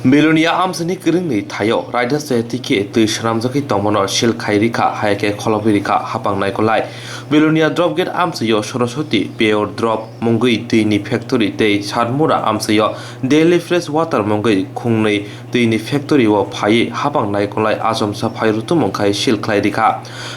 Melonia amsani kringni thayo raida setike tui shramjaki tomono shil khairika hayake kholobirika hapang naikolai Melonia drop gate amsayo sorosoti peor drop mungui tuini factory tei sarmura amsayo daily fresh water mungui khungnei tuini factory o phai hapang naikolai asomsa phairutu mungkai shil khairika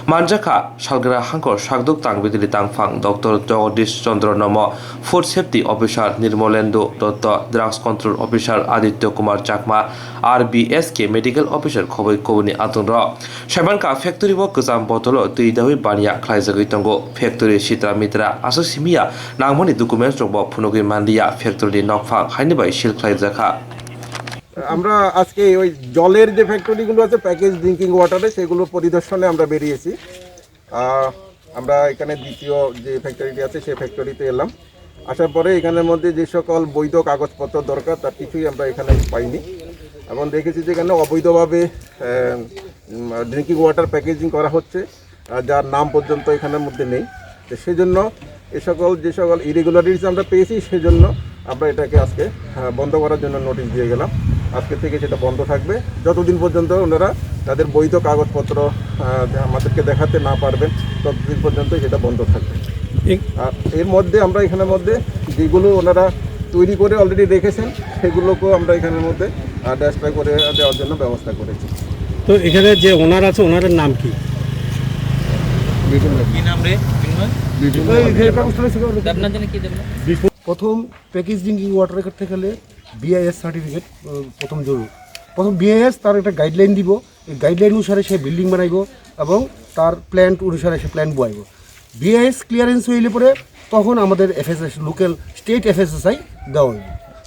manjaka salgra hangkor sakduk tangbidili tangphang Dr. Jagdish Chandra Nomo Food Safety Officer Nirmolendo Dutta Drugs Control Officer Aditya Kumar RBSK Medical Officer Khoboi Koboni Atunro Shabanka Factory Work Gazam Botolo Tuidawi Bania Klaizagaitango Factory Shitra Mitra Asosimia Nangmoni Documents Robo Punogi Mandia Factory Nokfang Hainibai Shil Rijakha আমরা আজকে ওই জলের যে ফ্যাক্টরিগুলো আছে package drinking ওয়াটারে সেগুলো পরিদর্শনে আমরা বেরিয়েছি আমরা এখানে দ্বিতীয় যে ফ্যাক্টরিটি আছে সেই ফ্যাক্টরিতে এলাম আসার পরে এখানের মধ্যে যে সকল বৈধ কাগজপত্র দরকার তার কিছুই আমরা এখানে পাইনি এবং দেখেছি যে এখানে অবৈধভাবে ড্রিঙ্কিং ওয়াটার প্যাকেজিং করা হচ্ছে যার নাম পর্যন্ত এখানের মধ্যে নেই তো সেজন্য যে সকল ইরেগুলারিটিস আমরা পেয়েছি সেজন্য আমরা এটাকে আজকে বন্ধ করার জন্য নোটিশ দিয়ে গেলাম আজকে থেকে সেটা বন্ধ থাকবে যতদিন পর্যন্ত ওনারা তাদের বৈধ কাগজপত্র আমাদেরকে দেখাতে না পারবেন ততদিন পর্যন্ত সেটা বন্ধ থাকবে আর এর মধ্যে আমরা এখানের মধ্যে যেগুলো ওনারা তৈরি করে অলরেডি রেখেছেন সেগুলোকেও আমরা এখানের মধ্যে ড্যাশপ্লাই করে দেওয়ার জন্য ব্যবস্থা করেছি তো এখানে যে ওনার আছে ওনারের নাম কি প্রথম প্যাকেজ ড্রিঙ্কিং ওয়াটার করতে গেলে বিআইএস সার্টিফিকেট প্রথম জরুরি প্রথম বিআইএস তার একটা গাইডলাইন দিব এই গাইডলাইন অনুসারে সে বিল্ডিং বানাইব এবং তার প্ল্যান অনুসারে সে প্ল্যান বয়াইব বিআইএস ক্লিয়ারেন্স হইলে পরে তখন আমাদের এফএসএস লোকাল স্টেট এফএসএসআই দেওয়া হইব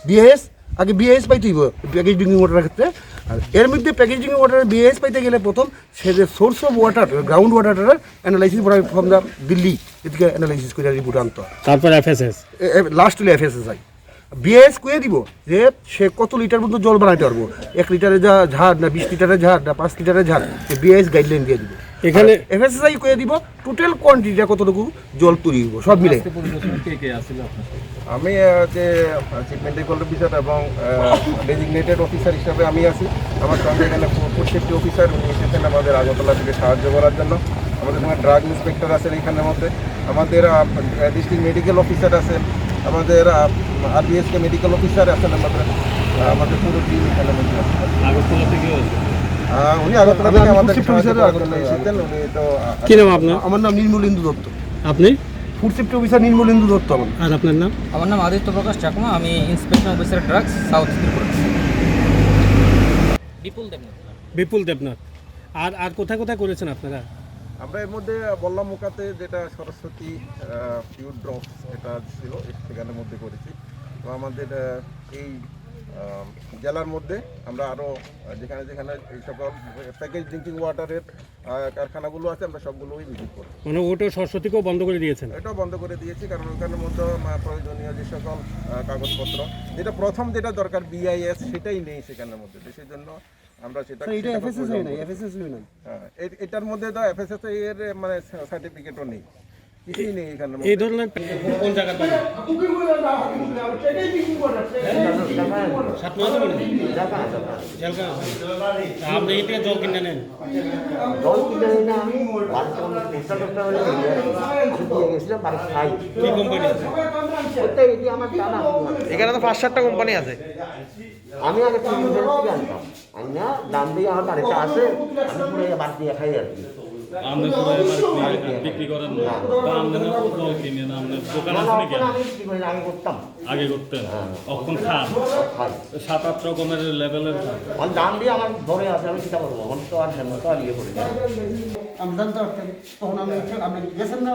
বিআইএস আগে বিআইএস পাইতে হইব প্যাকেজ ড্রিঙ্কিং ওয়াটারের ক্ষেত্রে আর এর মধ্যে প্যাকেজ ড্রিঙ্কিং ওয়াটারের বিআইএস পাইতে গেলে প্রথম সে যে সোর্স অফ ওয়াটার গ্রাউন্ড ওয়াটারের অ্যানালাইসিস ফ্রম দ্য দিল্লি এদিকে অ্যানালাইসিস করে রিপোর্ট আনতে তারপর এফএসএস লাস্ট হলে এফএসএসআই বিএস কুয়ে দিব যে সে কত লিটার পর্যন্ত জল বানাইতে পারবো 1 লিটারে যা ঝাড় না 20 লিটারের ঝাড় না 5 লিটারের ঝাড় বিএস গাইডলাইন দিয়ে দিব এখানে এফএসএসআই কুয়ে দিব টোটাল কোয়ান্টিটিটা কতটুকু জল তৈরি হইব সব মিলে আমি যে চিফ মেডিকেল অফিসার এবং ডেজিগনেটেড অফিসার হিসাবে আমি আছি আমার সঙ্গে এখানে ফুড সেফটি অফিসার উনি এসেছেন আমাদের আগরতলা থেকে সাহায্য করার জন্য আমাদের সঙ্গে ড্রাগ ইন্সপেক্টর আছেন এখানের মধ্যে আমাদের ডিস্ট্রিক্ট মেডিকেল অফিসার আছেন আমাদের আরবিএসকে মেডিকেল অফিসার আছেন আমাদের পুরো টিম এখানে মধ্যে আগরতলা থেকেও উনি আগরতলা থেকে আমাদের আগরতলা এসেছেন উনি তো কি নাম আপনার আমার নাম নির্মলেন্দু দত্ত আপনি food safety officer Nirmalendu Dutta আর আপনার নাম আমার নাম আদিত্য প্রকাশ চাকমা আমি inspector officer drugs south Tripura Bipul Debnath আর কোথায় কোথায় করেছেন আপনারা আমরা এর মধ্যে বললাম মুখাতে যেটা সরস্বতী পিওর ড্রপস এটা ছিল সেখানের মধ্যে করেছি তো আমাদের এই জেলার মধ্যে আমরা আরও যেখানে যেখানে এই সকল প্যাকেজ ড্রিঙ্কিং ওয়াটারের কারখানাগুলো আছে আমরা সবগুলোই ভিজিট করি মানে ওটাও সরস্বতীকেও বন্ধ করে দিয়েছেন এটাও বন্ধ করে দিয়েছি কারণ ওখানের মধ্যে প্রয়োজনীয় যে সকল কাগজপত্র যেটা প্রথম যেটা দরকার বিআইএস সেটাই নেই সেখানের মধ্যে সেই জন্য আমরা সেটা এটার মধ্যে তো এফএসএসআই এর মানে সার্টিফিকেটও নেই কিছুই নেই এখানে এই ধরনের কোন জায়গা পাবেন আপনি এই থেকে জল কিনে নেন আমি কি কোম্পানি এখানে তো 5-7টা কোম্পানি আছে আমি আগে আনতাম আমি না দাম দিয়ে আমার বাড়িতে আসে আমি পুরো বাড়ি দিয়ে খাই আর কি আপনি পুরো বিক্রি করেন না তা আপনি জল কিনে না আপনি দোকান আছে নাকি আগে করতাম আগে করতেন এখন খান 7-8 রকমের লেভেলের খান দাম দিয়ে আমার ধরে আছে আমি সেটা বলবো এখন তো আর হেমন্ত আর ইয়ে করি আমি জানতে পারতাম তখন আপনি গেছেন না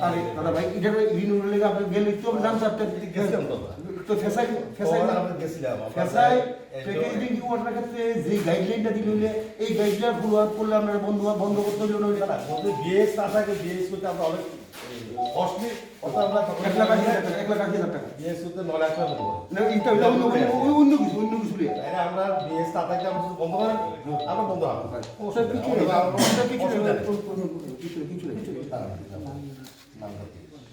আরে দাদা ভাই এটা রিনিউয়াল লেগে আপনি গেলে তো জানতে পারতেন তো ফেসাই প্যাকেজ ড্রিঙ্কিং ওয়াটারের ক্ষেত্রে যে গাইডলাইনটা দিল এই গাইডলাইন ফলো আপ করলে আমরা বন্ধ করতে হলো না বিএস টাকাকে বিএস করতে আমরা অনেক কস্টলি কথা আমরা 1,80,000 টাকা বিএস করতে 9 লাখ টাকা না এটা অন্য কিছু তাই আমরা বিএস টাকাকে আমরা বন্ধ করেন আমরা বন্ধ হবে ওসব কিছু